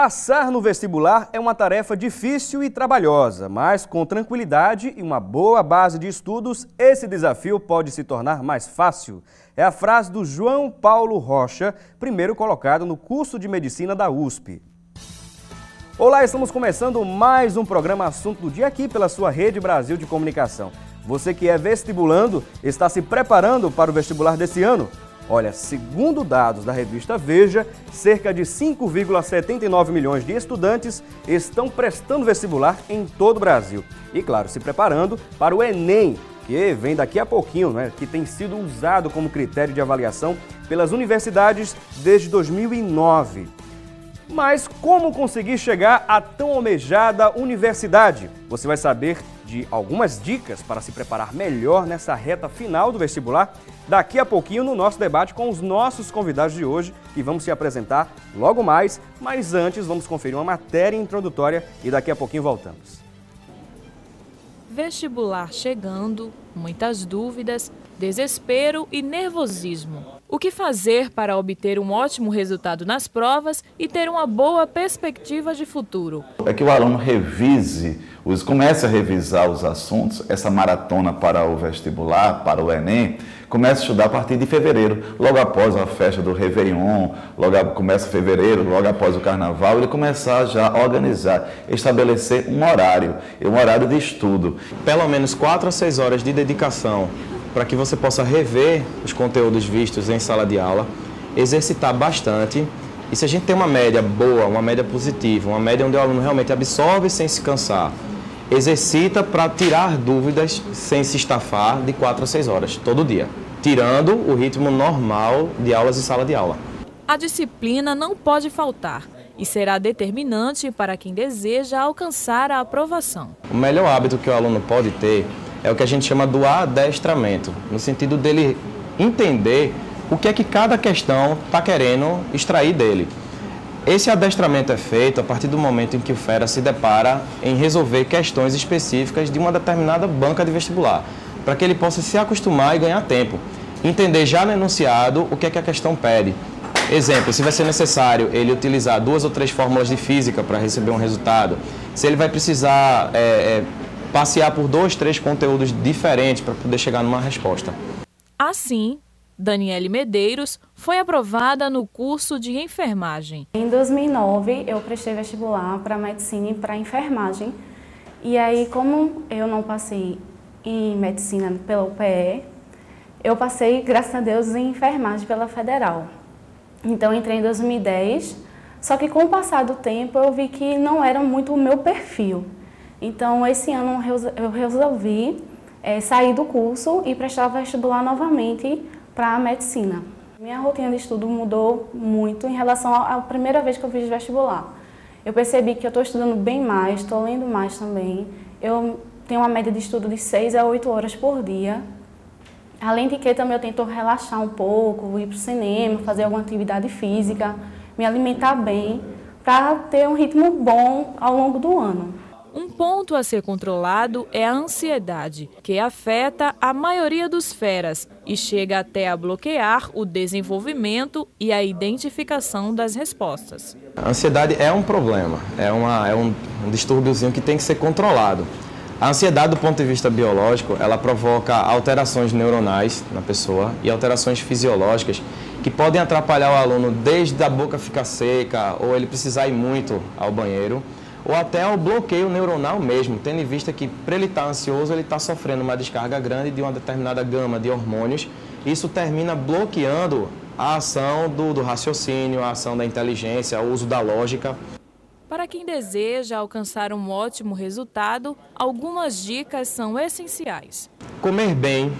Passar no vestibular é uma tarefa difícil e trabalhosa, mas com tranquilidade e uma boa base de estudos, esse desafio pode se tornar mais fácil. É a frase do João Paulo Rocha, primeiro colocado no curso de Medicina da USP. Olá, estamos começando mais um programa Assunto do Dia aqui pela sua Rede Brasil de Comunicação. Você que é vestibulando, está se preparando para o vestibular desse ano? Olha, segundo dados da revista Veja, cerca de 5,79 milhões de estudantes estão prestando vestibular em todo o Brasil. E, claro, se preparando para o Enem, que vem daqui a pouquinho, né, que tem sido usado como critério de avaliação pelas universidades desde 2009. Mas como conseguir chegar à tão almejada universidade? Você vai saber de algumas dicas para se preparar melhor nessa reta final do vestibular daqui a pouquinho no nosso debate com os nossos convidados de hoje, que vamos se apresentar logo mais, mas antes vamos conferir uma matéria introdutória e daqui a pouquinho voltamos. Vestibular chegando, muitas dúvidas, desespero e nervosismo. O que fazer para obter um ótimo resultado nas provas e ter uma boa perspectiva de futuro? É que o aluno comece a revisar os assuntos, essa maratona para o vestibular, para o Enem, comece a estudar a partir de fevereiro, logo após a festa do Réveillon, começa fevereiro, logo após o Carnaval, ele começar já a organizar, estabelecer um horário de estudo. Pelo menos 4 a 6 horas de dedicação para que você possa rever os conteúdos vistos em sala de aula, exercitar bastante. E se a gente tem uma média boa, uma média positiva, uma média onde o aluno realmente absorve sem se cansar, exercita para tirar dúvidas sem se estafar de 4 a 6 horas, todo dia, tirando o ritmo normal de aulas em sala de aula. A disciplina não pode faltar e será determinante para quem deseja alcançar a aprovação. O melhor hábito que o aluno pode ter é o que a gente chama do adestramento, no sentido dele entender o que é que cada questão está querendo extrair dele. Esse adestramento é feito a partir do momento em que o fera se depara em resolver questões específicas de uma determinada banca de vestibular, para que ele possa se acostumar e ganhar tempo. Entender já no enunciado o que é que a questão pede. Exemplo, se vai ser necessário ele utilizar 2 ou 3 fórmulas de física para receber um resultado, se ele vai precisar passear por 2, 3 conteúdos diferentes para poder chegar numa resposta. Assim, Daniele Medeiros foi aprovada no curso de enfermagem. Em 2009, eu prestei vestibular para medicina e para enfermagem. E aí, como eu não passei em medicina pela UPE, eu passei, graças a Deus, em enfermagem pela Federal. Então, entrei em 2010, só que com o passar do tempo, eu vi que não era muito o meu perfil. Então, esse ano eu resolvi sair do curso e prestar vestibular novamente para a medicina. Minha rotina de estudo mudou muito em relação à primeira vez que eu fiz vestibular. Eu percebi que eu estou estudando bem mais, estou lendo mais também. Eu tenho uma média de estudo de 6 a 8 horas por dia. Além de que também eu tento relaxar um pouco, ir para o cinema, fazer alguma atividade física, me alimentar bem, para ter um ritmo bom ao longo do ano. Um ponto a ser controlado é a ansiedade, que afeta a maioria dos feras e chega até a bloquear o desenvolvimento e a identificação das respostas. A ansiedade é um problema, é um distúrbiozinho que tem que ser controlado. A ansiedade, do ponto de vista biológico, ela provoca alterações neuronais na pessoa e alterações fisiológicas que podem atrapalhar o aluno desde a boca ficar seca ou ele precisar ir muito ao banheiro, ou até ao bloqueio neuronal mesmo, tendo em vista que, para ele estar ansioso, ele está sofrendo uma descarga grande de uma determinada gama de hormônios. Isso termina bloqueando a ação do raciocínio, a ação da inteligência, o uso da lógica. Para quem deseja alcançar um ótimo resultado, algumas dicas são essenciais. Comer bem,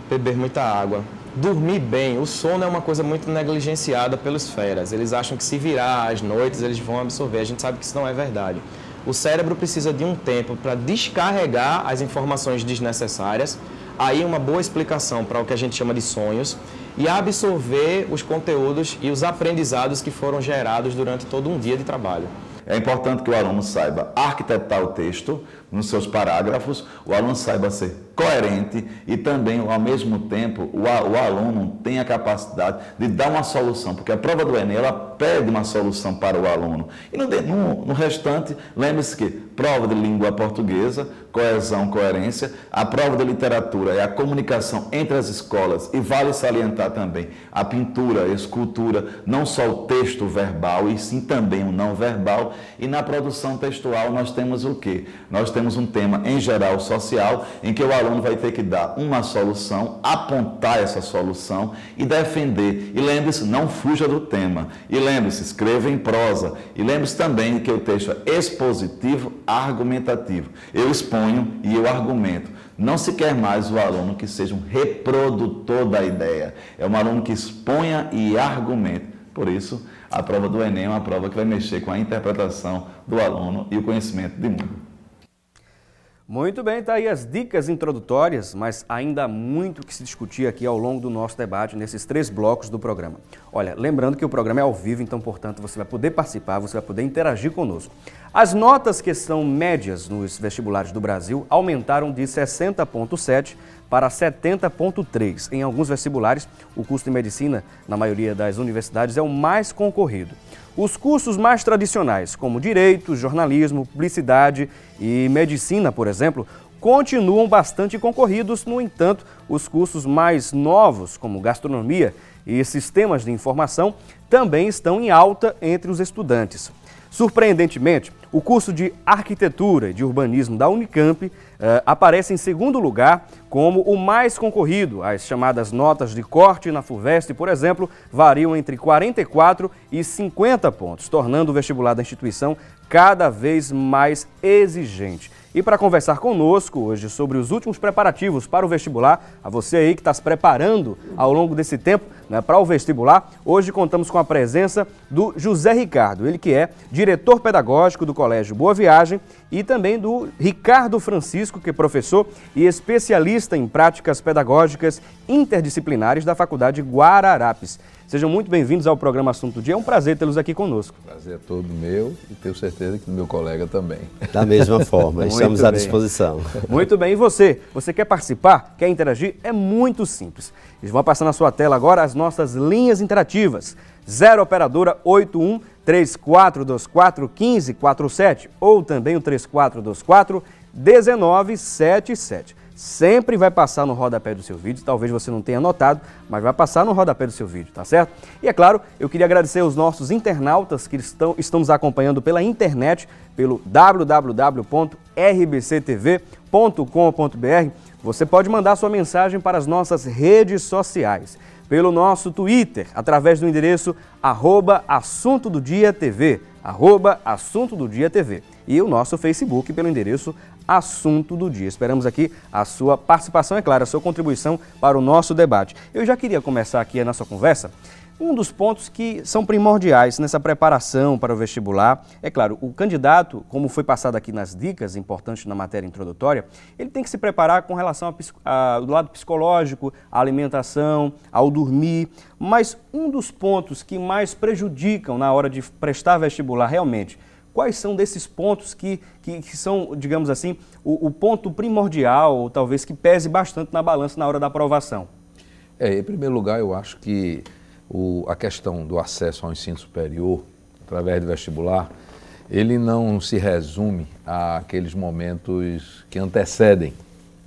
beber muita água, dormir bem. O sono é uma coisa muito negligenciada pelos feras. Eles acham que se virar às noites eles vão absorver. A gente sabe que isso não é verdade. O cérebro precisa de um tempo para descarregar as informações desnecessárias, aí uma boa explicação para o que a gente chama de sonhos, e absorver os conteúdos e os aprendizados que foram gerados durante todo um dia de trabalho. É importante que o aluno saiba arquitetar o texto, nos seus parágrafos, o aluno saiba ser coerente e também, ao mesmo tempo, o aluno tem a capacidade de dar uma solução, porque a prova do Enem, ela pede uma solução para o aluno. E no restante, lembre-se que prova de língua portuguesa, coesão, coerência, a prova de literatura é a comunicação entre as escolas e vale salientar também a pintura, a escultura, não só o texto verbal, e sim também o não verbal. E na produção textual nós temos o quê? Nós temos um tema em geral social, em que o aluno vai ter que dar uma solução, apontar essa solução e defender. E lembre-se, não fuja do tema. E lembre-se, escreva em prosa. E lembre-se também que o texto é expositivo, argumentativo. Eu exponho e eu argumento. Não se quer mais o aluno que seja um reprodutor da ideia. É um aluno que exponha e argumente. Por isso, a prova do Enem é uma prova que vai mexer com a interpretação do aluno e o conhecimento de mundo. Muito bem, tá aí as dicas introdutórias, mas ainda há muito que se discutir aqui ao longo do nosso debate nesses 3 blocos do programa. Olha, lembrando que o programa é ao vivo, então, portanto, você vai poder participar, você vai poder interagir conosco. As notas que são médias nos vestibulares do Brasil aumentaram de 60,7 para 70,3. Em alguns vestibulares, o curso de medicina, na maioria das universidades, é o mais concorrido. Os cursos mais tradicionais, como direito, jornalismo, publicidade e medicina, por exemplo, continuam bastante concorridos. No entanto, os cursos mais novos, como gastronomia e sistemas de informação, também estão em alta entre os estudantes. Surpreendentemente, o curso de Arquitetura e de Urbanismo da Unicamp aparece em segundo lugar como o mais concorrido. As chamadas notas de corte na FUVEST, por exemplo, variam entre 44 e 50 pontos, tornando o vestibular da instituição cada vez mais exigente. E para conversar conosco hoje sobre os últimos preparativos para o vestibular, a você aí que está se preparando ao longo desse tempo, né, para o vestibular, hoje contamos com a presença do José Ricardo, ele que é diretor pedagógico do Colégio Boa Viagem, e também do Ricardo Francisco, que é professor e especialista em práticas pedagógicas interdisciplinares da Faculdade Guararapes. Sejam muito bem-vindos ao programa Assunto do Dia. É um prazer tê-los aqui conosco. Prazer é todo meu e tenho certeza que do meu colega também. Da mesma forma, estamos à disposição. Muito bem. E você? Você quer participar? Quer interagir? É muito simples. Eles vão passar na sua tela agora as nossas linhas interativas. 0 operadora 81 3424 1547 ou também o 3424 1977. Sempre vai passar no rodapé do seu vídeo, talvez você não tenha notado, mas vai passar no rodapé do seu vídeo, tá certo? E é claro, eu queria agradecer aos nossos internautas que estão nos acompanhando pela internet, pelo www.rbctv.com.br. Você pode mandar sua mensagem para as nossas redes sociais, pelo nosso Twitter, através do endereço @AssuntoDoDiaTV, @AssuntoDoDiaTV, e o nosso Facebook pelo endereço Assunto do Dia. Esperamos aqui a sua participação, é claro, a sua contribuição para o nosso debate. Eu já queria começar aqui a nossa conversa. Um dos pontos que são primordiais nessa preparação para o vestibular, é claro, o candidato, como foi passado aqui nas dicas importantes na matéria introdutória, ele tem que se preparar com relação do lado psicológico, à alimentação, ao dormir, mas um dos pontos que mais prejudicam na hora de prestar vestibular realmente, quais são desses pontos que são, digamos assim, o ponto primordial, ou talvez que pese bastante na balança na hora da aprovação? Em primeiro lugar, eu acho que a questão do acesso ao ensino superior, através do vestibular, ele não se resume àqueles momentos que antecedem,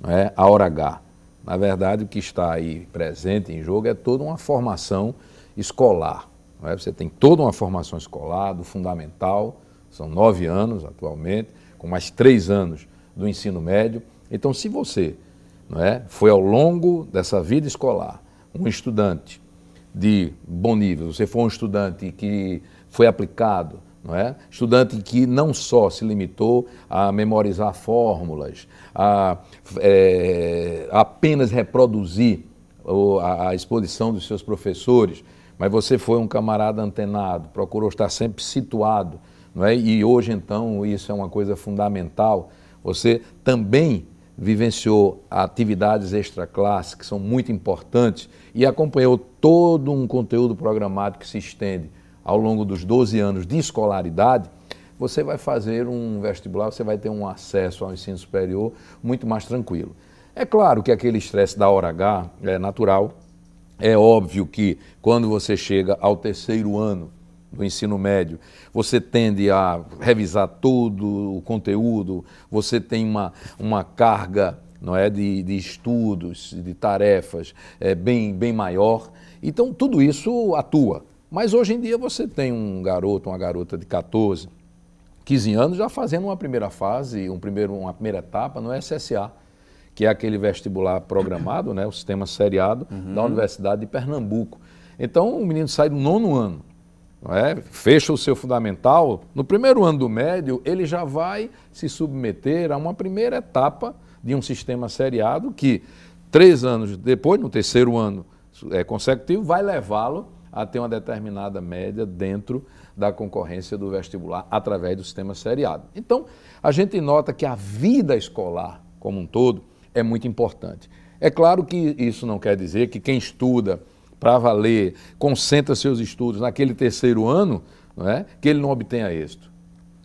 não é, a hora H. Na verdade, o que está aí presente em jogo é toda uma formação escolar. Não é? Você tem toda uma formação escolar, do fundamental, são 9 anos atualmente, com mais 3 anos do ensino médio. Então, se você, não é, foi ao longo dessa vida escolar um estudante de bom nível, você foi um estudante que foi aplicado, não é? Estudante que não só se limitou a memorizar fórmulas, a apenas reproduzir a exposição dos seus professores, mas você foi um camarada antenado, procurou estar sempre situado, não é? E hoje, então, isso é uma coisa fundamental. Você também vivenciou atividades extraclasse, que são muito importantes, e acompanhou todo um conteúdo programático que se estende ao longo dos 12 anos de escolaridade. você vai fazer um vestibular, você vai ter um acesso ao ensino superior muito mais tranquilo. É claro que aquele estresse da hora H é natural, é óbvio que quando você chega ao terceiro ano do ensino médio, você tende a revisar todo o conteúdo, você tem uma carga, não é, de estudos, de tarefas bem maior. Então, tudo isso atua. Mas hoje em dia você tem um garoto, uma garota de 14, 15 anos já fazendo uma primeira fase, uma primeira etapa no SSA, que é aquele vestibular programado, né, o sistema seriado da Universidade de Pernambuco. Então, o menino sai do 9º ano, não é? Fecha o seu fundamental, no primeiro ano do médio, ele já vai se submeter a uma primeira etapa de um sistema seriado que, 3 anos depois, no terceiro ano consecutivo, vai levá-lo a ter uma determinada média dentro da concorrência do vestibular através do sistema seriado. Então, a gente nota que a vida escolar como um todo é muito importante. É claro que isso não quer dizer que quem estuda para valer, concentra seus estudos naquele terceiro ano, não é, que ele não obtenha êxito.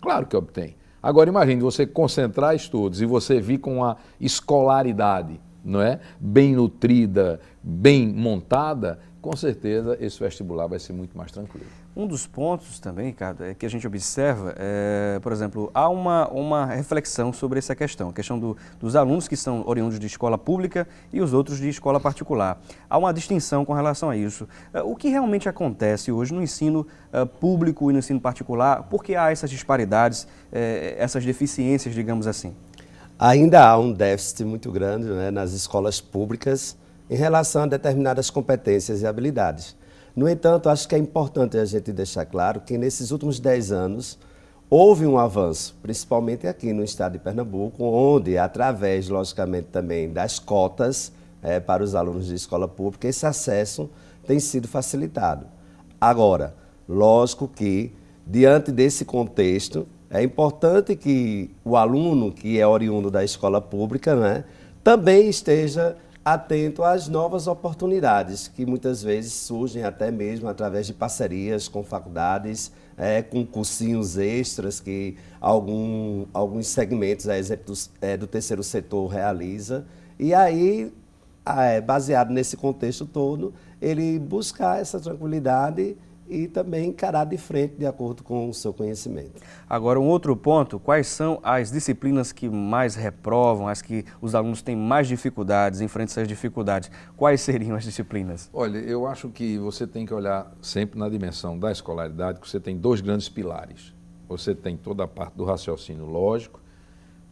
Claro que obtém. Agora imagine você concentrar estudos e você vir com uma escolaridade, não é, bem nutrida, bem montada, com certeza esse vestibular vai ser muito mais tranquilo. Um dos pontos também, Ricardo, é que a gente observa, por exemplo, há uma reflexão sobre essa questão, a questão dos alunos que são oriundos de escola pública e os outros de escola particular. Há uma distinção com relação a isso. O que realmente acontece hoje no ensino público e no ensino particular? Por que há essas disparidades, essas deficiências, digamos assim? Ainda há um déficit muito grande, né, nas escolas públicas em relação a determinadas competências e habilidades. No entanto, acho que é importante a gente deixar claro que nesses últimos 10 anos houve um avanço, principalmente aqui no estado de Pernambuco, onde, através, logicamente, também das cotas para os alunos de escola pública, esse acesso tem sido facilitado. Agora, lógico que, diante desse contexto, é importante que o aluno que é oriundo da escola pública, né, também esteja atento às novas oportunidades que muitas vezes surgem até mesmo através de parcerias com faculdades, com cursinhos extras que alguns segmentos, a exemplo do terceiro setor, realiza. E aí, baseado nesse contexto todo, ele buscar essa tranquilidade e também encarar de frente de acordo com o seu conhecimento. Agora, um outro ponto, quais são as disciplinas que mais reprovam, as que os alunos têm mais dificuldades, enfrentam essas dificuldades? Quais seriam as disciplinas? Olha, eu acho que você tem que olhar sempre na dimensão da escolaridade, que você tem 2 grandes pilares. Você tem toda a parte do raciocínio lógico,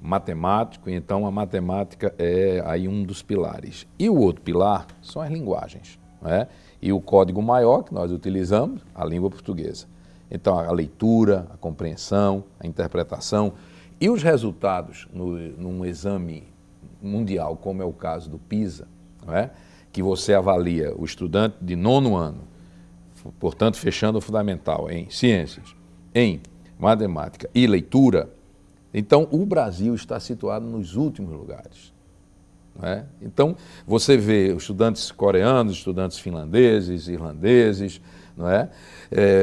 matemático, então a matemática é aí um dos pilares. E o outro pilar são as linguagens, não é? E o código maior que nós utilizamos, a língua portuguesa. Então, a leitura, a compreensão, a interpretação e os resultados num exame mundial, como é o caso do PISA, não é? Que você avalia o estudante de 9º ano, portanto, fechando o fundamental em ciências, em matemática e leitura. Então, o Brasil está situado nos últimos lugares. Então, você vê estudantes coreanos, estudantes finlandeses, irlandeses, não é?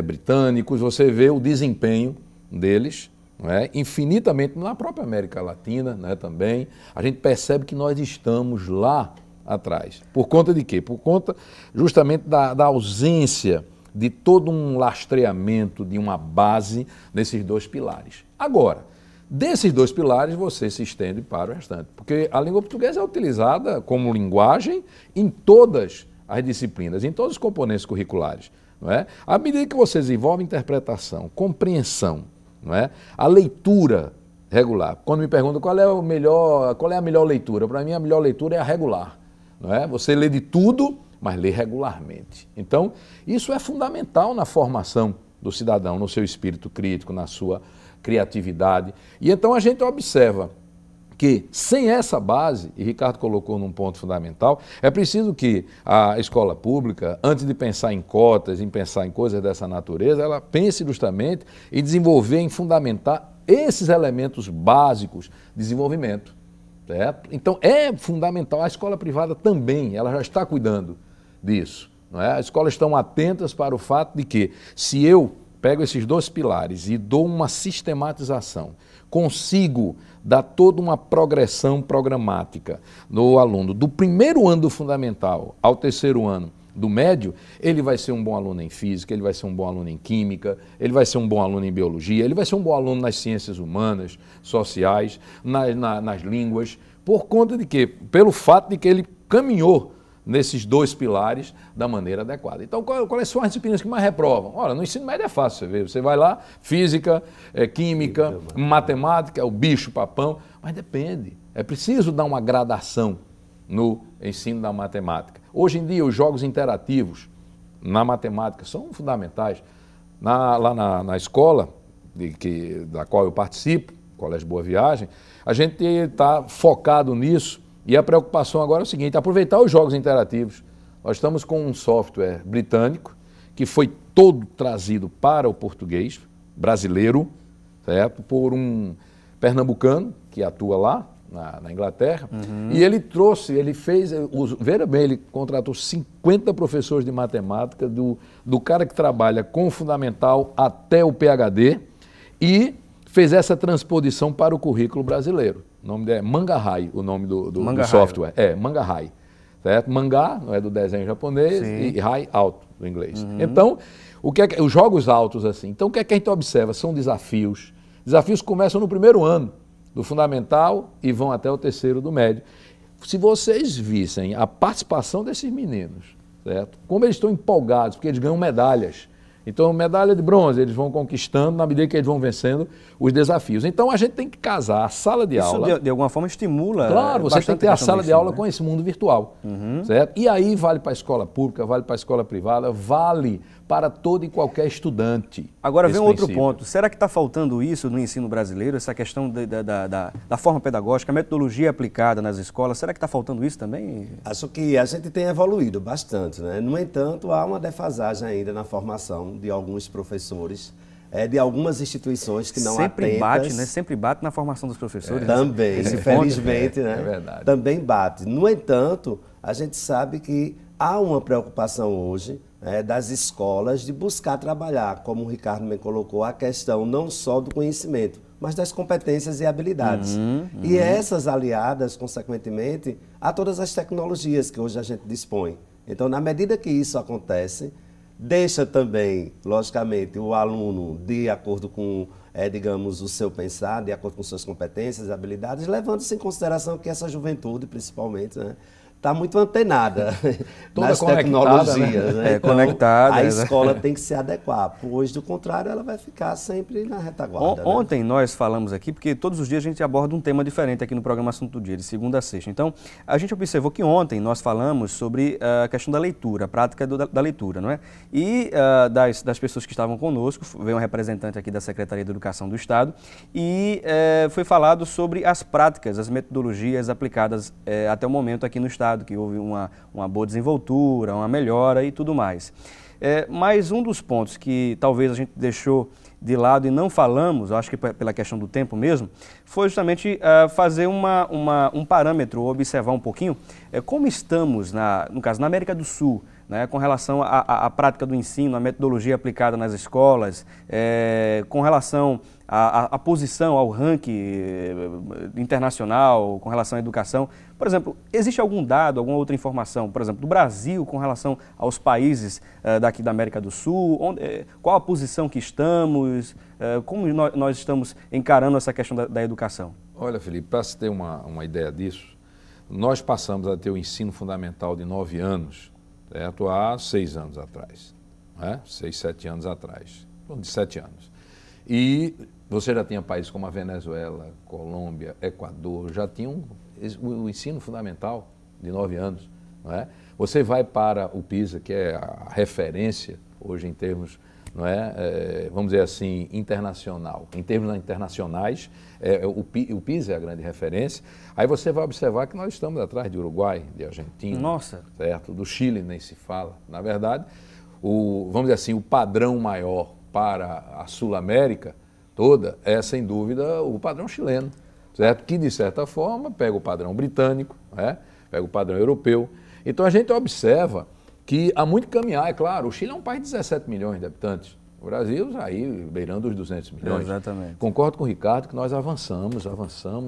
Britânicos, você vê o desempenho deles, não é? Infinitamente, na própria América Latina, né, também, a gente percebe que nós estamos lá atrás. Por conta de quê? Por conta justamente da ausência de todo um lastreamento, de uma base nesses 2 pilares. Agora, desses 2 pilares, você se estende para o restante, porque a língua portuguesa é utilizada como linguagem em todas as disciplinas, em todos os componentes curriculares, não é? À medida que você desenvolve interpretação, compreensão, não é? A leitura regular. Quando me perguntam qual é a melhor leitura, para mim a melhor leitura é a regular, não é? Você lê de tudo, mas lê regularmente. Então, isso é fundamental na formação do cidadão, no seu espírito crítico, na sua criatividade. E então a gente observa que sem essa base, e Ricardo colocou num ponto fundamental, é preciso que a escola pública, antes de pensar em cotas, em pensar em coisas dessa natureza, ela pense justamente em desenvolver, em fundamentar esses elementos básicos de desenvolvimento. Certo? Então é fundamental, a escola privada também, ela já está cuidando disso. Não é? As escolas estão atentas para o fato de que, se eu pego esses 2 pilares e dou uma sistematização, consigo dar toda uma progressão programática no aluno, do primeiro ano do fundamental ao terceiro ano do médio, ele vai ser um bom aluno em física, ele vai ser um bom aluno em química, ele vai ser um bom aluno em biologia, ele vai ser um bom aluno nas ciências humanas, sociais, nas línguas, por conta de quê? Pelo fato de que ele caminhou nesses 2 pilares da maneira adequada. Então, quais são as disciplinas que mais reprovam? Ora, no ensino médio é fácil, você vê. Você vai lá, física, química, matemática, é o bicho papão, mas depende. É preciso dar uma gradação no ensino da matemática. Hoje em dia, os jogos interativos na matemática são fundamentais. Lá na escola da qual eu participo, Colégio Boa Viagem, a gente está focado nisso. E a preocupação agora é o seguinte, aproveitar os jogos interativos. Nós estamos com um software britânico que foi todo trazido para o português brasileiro, certo? Por um pernambucano que atua lá na Inglaterra. E ele veja bem, ele contratou 50 professores de matemática, do cara que trabalha com o fundamental até o PhD, e fez essa transposição para o currículo brasileiro. O nome é Manga-Hai, o nome do software. É, Manga-Hai. Certo? Mangá, não é do desenho japonês, e Hai, alto, do inglês. Então, os jogos altos, assim. Então, o que é que a gente observa? São desafios. Desafios começam no primeiro ano do fundamental e vão até o terceiro do médio. Se vocês vissem a participação desses meninos, certo? Como eles estão empolgados, porque eles ganham medalhas. Então, medalha de bronze, eles vão conquistando na medida que eles vão vencendo os desafios. Então, a gente tem que casar a sala de aula... Isso, de alguma forma, estimula... Claro, você tem que ter a sala de aula com esse mundo virtual, certo? E aí vale para a escola pública, vale para a escola privada, vale para todo e qualquer estudante. Agora vem outro ponto. Será que está faltando isso no ensino brasileiro, essa questão da forma pedagógica, a metodologia aplicada nas escolas? Será que está faltando isso também? Acho que a gente tem evoluído bastante, né? No entanto, há uma defasagem ainda na formação de alguns professores, de algumas instituições que não sempre bate, né? Sempre bate na formação dos professores. Também, infelizmente, né? É verdade. Também bate. No entanto, a gente sabe que há uma preocupação hoje das escolas de buscar trabalhar, como o Ricardo me colocou, a questão não só do conhecimento, mas das competências e habilidades. E essas aliadas, consequentemente, a todas as tecnologias que hoje a gente dispõe. Então, na medida que isso acontece, deixa também, logicamente, o aluno de acordo com, digamos, o seu pensar, de acordo com suas competências e habilidades, levando-se em consideração que essa juventude, principalmente, né, está muito antenada nas tecnologias. Né? Então, conectada. A escola tem que se adequar, pois, do contrário, ela vai ficar sempre na retaguarda. Ontem nós falamos aqui, porque todos os dias a gente aborda um tema diferente aqui no programa Assunto do Dia, de segunda a sexta. Então, a gente observou que ontem nós falamos sobre a questão da leitura, a prática da leitura, não é? E das pessoas que estavam conosco, veio um representante aqui da Secretaria de Educação do Estado, e foi falado sobre as práticas, as metodologias aplicadas até o momento aqui no Estado, que houve uma boa desenvoltura, uma melhora e tudo mais. Mas um dos pontos que talvez a gente deixou de lado e não falamos, acho que pela questão do tempo mesmo, foi justamente fazer um parâmetro, observar um pouquinho como estamos, no caso, na América do Sul, né, com relação à prática do ensino, à metodologia aplicada nas escolas, com relação à posição, ao ranking internacional, com relação à educação. Por exemplo, existe algum dado, alguma outra informação, por exemplo, do Brasil com relação aos países daqui da América do Sul? Qual a posição que estamos? Como nós estamos encarando essa questão da educação? Olha, Felipe, para se ter uma ideia disso, nós passamos a ter o ensino fundamental de 9 anos, certo? Há 6 anos atrás, né? 6, 7 anos atrás, de 7 anos. E você já tinha países como a Venezuela, Colômbia, Equador, já tinham o ensino fundamental de 9 anos. Não é? Você vai para o PISA, que é a referência hoje em termos, não é, vamos dizer assim, internacional. Em termos internacionais, o PISA é a grande referência. Aí você vai observar que nós estamos atrás de Uruguai, de Argentina, nossa, certo? Do Chile nem se fala. Na verdade, vamos dizer assim, o padrão maior para a Sul-América toda é, sem dúvida, o padrão chileno, certo? Que, de certa forma, pega o padrão britânico, né? Pega o padrão europeu. Então, a gente observa que há muito que caminhar. É claro, o Chile é um país de 17 milhões de habitantes, O Brasil aí beirando os 200 milhões. Exatamente. Concordo com o Ricardo que nós avançamos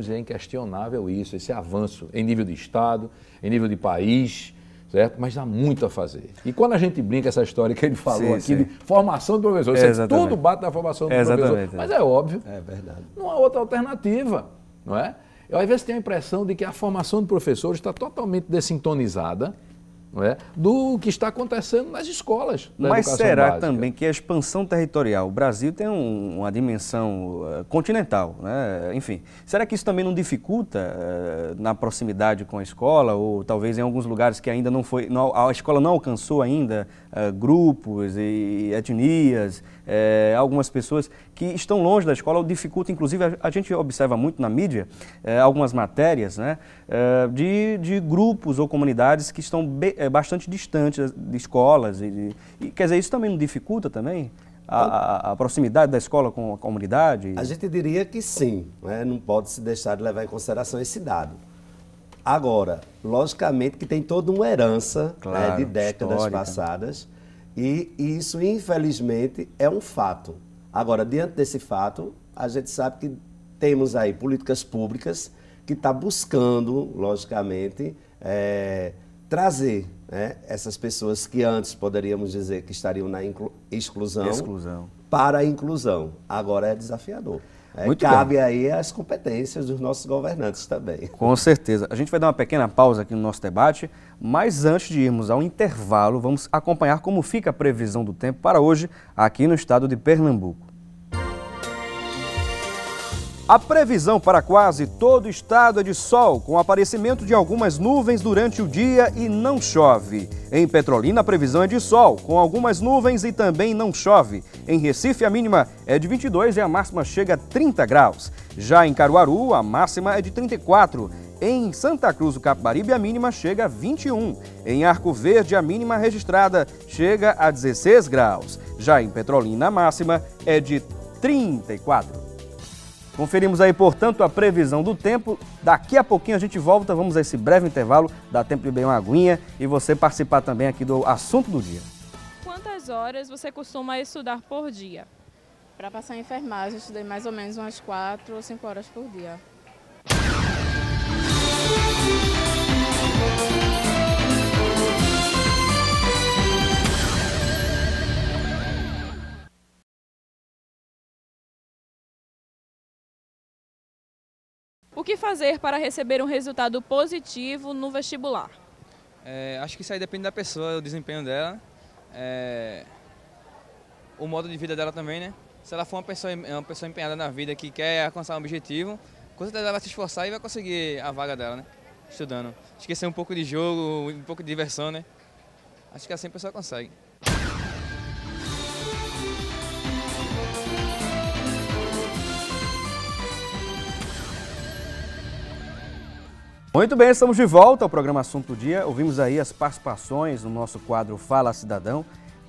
e é inquestionável isso, esse avanço em nível de Estado, em nível de país, certo? Mas há muito a fazer. E quando a gente brinca essa história que ele falou aqui de formação do professor, tudo bate na formação do professor, mas é óbvio, é verdade. Não há outra alternativa, não é? Eu às vezes tenho a impressão de que a formação do professor está totalmente dessintonizada, não é, do que está acontecendo nas escolas da Mas educação será básica. também que a expansão territorial, o Brasil tem uma dimensão continental, né? Enfim, será que isso também não dificulta na proximidade com a escola, ou talvez em alguns lugares que ainda a escola não alcançou ainda grupos e etnias, algumas pessoas que estão longe da escola, dificulta, inclusive a gente observa muito na mídia, algumas matérias, né, de grupos ou comunidades que estão bastante distantes de escolas, e quer dizer, isso também não dificulta também a proximidade da escola com a comunidade? A gente diria que sim, né? Não pode se deixar de levar em consideração esse dado. Agora, logicamente que tem toda uma herança, claro, né, de décadas histórica, passadas, e isso, infelizmente, é um fato. Agora, diante desse fato, a gente sabe que temos aí políticas públicas que estão buscando, logicamente, trazer, né, essas pessoas que antes poderíamos dizer que estariam na exclusão para a inclusão. Agora é desafiador. Cabe aí as competências dos nossos governantes também. Com certeza. A gente vai dar uma pequena pausa aqui no nosso debate, mas antes de irmos ao intervalo, vamos acompanhar como fica a previsão do tempo para hoje aqui no estado de Pernambuco. A previsão para quase todo o estado é de sol, com aparecimento de algumas nuvens durante o dia e não chove. Em Petrolina, a previsão é de sol, com algumas nuvens e também não chove. Em Recife, a mínima é de 22 e a máxima chega a 30 graus. Já em Caruaru, a máxima é de 34. Em Santa Cruz do Capibaribe, a mínima chega a 21. Em Arco Verde, a mínima registrada chega a 16 graus. Já em Petrolina, a máxima é de 34. Conferimos aí, portanto, a previsão do tempo. Daqui a pouquinho a gente volta, vamos a esse breve intervalo, dá tempo de beber uma aguinha e você participar também aqui do assunto do dia. Quantas horas você costuma estudar por dia? Para passar em enfermagem, eu estudei mais ou menos umas 4 ou 5 horas por dia. O que fazer para receber um resultado positivo no vestibular? Acho que isso aí depende da pessoa, do desempenho dela, o modo de vida dela também, né? Se ela for uma pessoa empenhada na vida que quer alcançar um objetivo, com certeza ela vai se esforçar e vai conseguir a vaga dela, né? Estudando. Esquecer um pouco de jogo, um pouco de diversão, né? Acho que assim a pessoa consegue. Muito bem, estamos de volta ao programa Assunto do Dia. Ouvimos aí as participações no nosso quadro Fala Cidadão.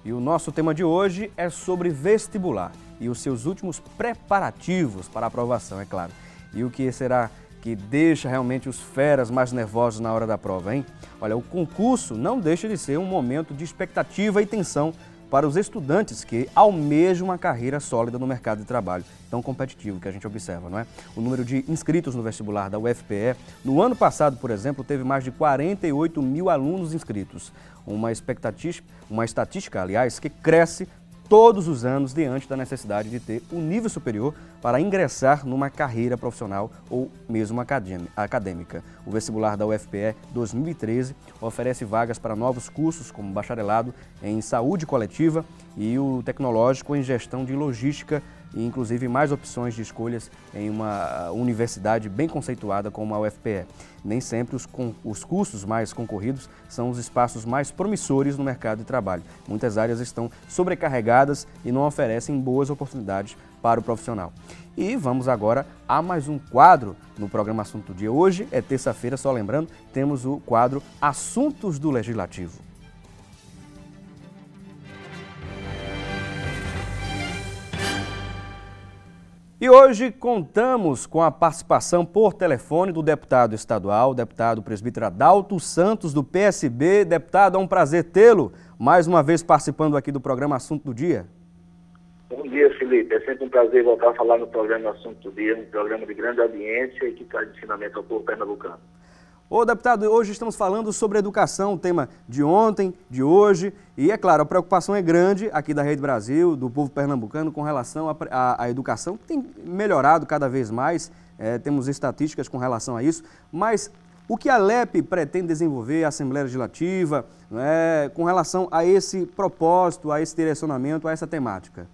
E o nosso tema de hoje é sobre vestibular e os seus últimos preparativos para a aprovação, é claro. E o que será que deixa realmente os feras mais nervosos na hora da prova, hein? Olha, o concurso não deixa de ser um momento de expectativa e tensão para os estudantes que almejam uma carreira sólida no mercado de trabalho, tão competitivo que a gente observa, não é? O número de inscritos no vestibular da UFPE, no ano passado, por exemplo, teve mais de 48 mil alunos inscritos. Uma estatística, aliás, que cresce todos os anos diante da necessidade de ter um nível superior para ingressar numa carreira profissional ou mesmo acadêmica. O vestibular da UFPE 2013 oferece vagas para novos cursos como bacharelado em saúde coletiva e o tecnológico em gestão de logística e inclusive mais opções de escolhas em uma universidade bem conceituada como a UFPE. Nem sempre os cursos mais concorridos são os espaços mais promissores no mercado de trabalho. Muitas áreas estão sobrecarregadas e não oferecem boas oportunidades para o profissional. E vamos agora a mais um quadro no programa Assunto do Dia. Hoje é terça-feira, só lembrando, temos o quadro Assuntos do Legislativo. E hoje contamos com a participação por telefone do deputado estadual, deputado presbítero Adalto Santos, do PSB. Deputado, é um prazer tê-lo mais uma vez participando aqui do programa Assunto do Dia. Bom dia, Felipe. É sempre um prazer voltar a falar no programa Assunto do Dia, um programa de grande audiência e que traz ensinamento ao povo pernambucano. Ô, deputado, hoje estamos falando sobre educação, o tema de ontem, de hoje, e é claro, a preocupação é grande aqui da Rede Brasil, do povo pernambucano, com relação à educação, que tem melhorado cada vez mais, temos estatísticas com relação a isso, mas o que a LEP pretende desenvolver, a Assembleia Legislativa, com relação a esse propósito, a esse direcionamento, a essa temática?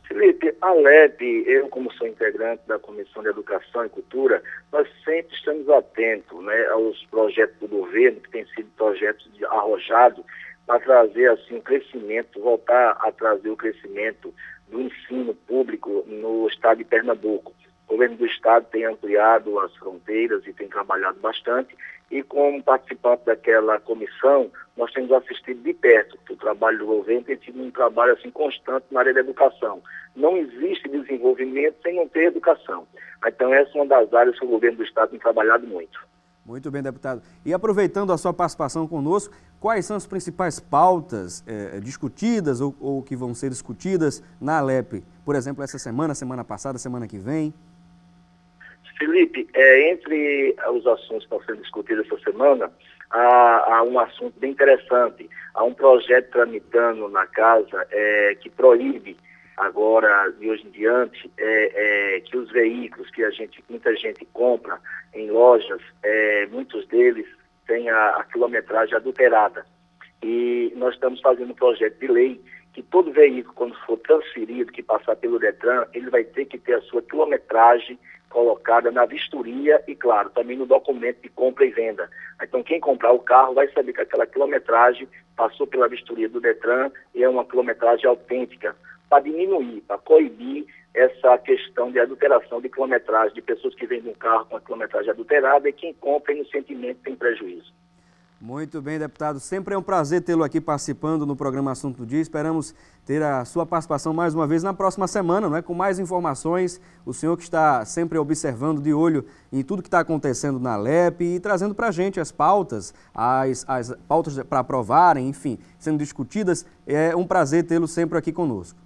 Felipe, a LEP, eu como sou integrante da Comissão de Educação e Cultura, nós sempre estamos atentos, aos projetos do governo, que têm sido projetos arrojados, para trazer assim, um crescimento, voltar a trazer o crescimento do ensino público no estado de Pernambuco. O governo do estado tem ampliado as fronteiras e tem trabalhado bastante, e como participante daquela comissão, nós temos assistido de perto o trabalho do governo, tem sido um trabalho assim, constante na área da educação. Não existe desenvolvimento sem não ter educação. Então essa é uma das áreas que o governo do estado tem trabalhado muito. Muito bem, deputado. E aproveitando a sua participação conosco, quais são as principais pautas discutidas ou que vão ser discutidas na LEP? Por exemplo, essa semana, semana passada, semana que vem? Felipe, entre os assuntos que estão sendo discutidos essa semana, há um assunto bem interessante. Há um projeto tramitando na casa que proíbe, agora, de hoje em diante, que os veículos que muita gente compra em lojas, muitos deles têm a quilometragem adulterada. E nós estamos fazendo um projeto de lei que todo veículo, quando for transferido, que passar pelo Detran, ele vai ter que ter a sua quilometragem colocada na vistoria e, claro, também no documento de compra e venda. Então, quem comprar o carro vai saber que aquela quilometragem passou pela vistoria do Detran e é uma quilometragem autêntica, para diminuir, para coibir essa questão de adulteração de quilometragem, de pessoas que vendem um carro com a quilometragem adulterada e quem compra e no sentimento tem prejuízo. Muito bem, deputado. Sempre é um prazer tê-lo aqui participando no programa Assunto do Dia. Esperamos ter a sua participação mais uma vez na próxima semana, com mais informações. O senhor que está sempre observando de olho em tudo que está acontecendo na LEP e trazendo para a gente as pautas, as pautas para aprovarem, enfim, sendo discutidas. É um prazer tê-lo sempre aqui conosco.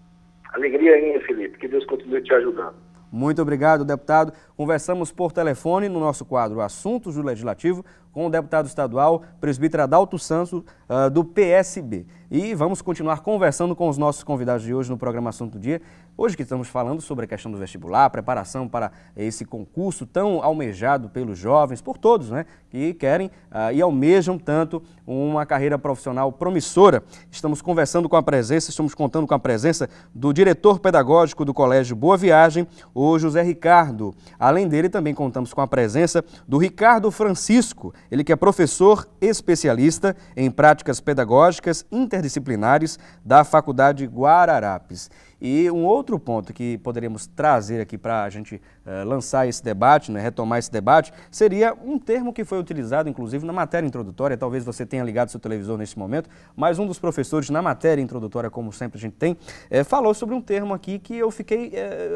Alegria minha, Felipe. Que Deus continue te ajudando. Muito obrigado, deputado. Conversamos por telefone no nosso quadro Assuntos do Legislativo com o deputado estadual, presbítero Adalto Santos, do PSB. E vamos continuar conversando com os nossos convidados de hoje no programa Assunto do Dia. Hoje que estamos falando sobre a questão do vestibular, a preparação para esse concurso tão almejado pelos jovens, por todos, que querem e almejam tanto uma carreira profissional promissora. Estamos contando com a presença do diretor pedagógico do Colégio Boa Viagem, o José Ricardo. Além dele, também contamos com a presença do Ricardo Francisco, ele que é professor especialista em práticas pedagógicas interdisciplinares da Faculdade Guararapes. E um outro ponto que poderíamos trazer aqui para a gente lançar esse debate, retomar esse debate, seria um termo que foi utilizado, inclusive, na matéria introdutória. Talvez você tenha ligado seu televisor nesse momento, mas um dos professores, na matéria introdutória, como sempre a gente tem, falou sobre um termo aqui que eu fiquei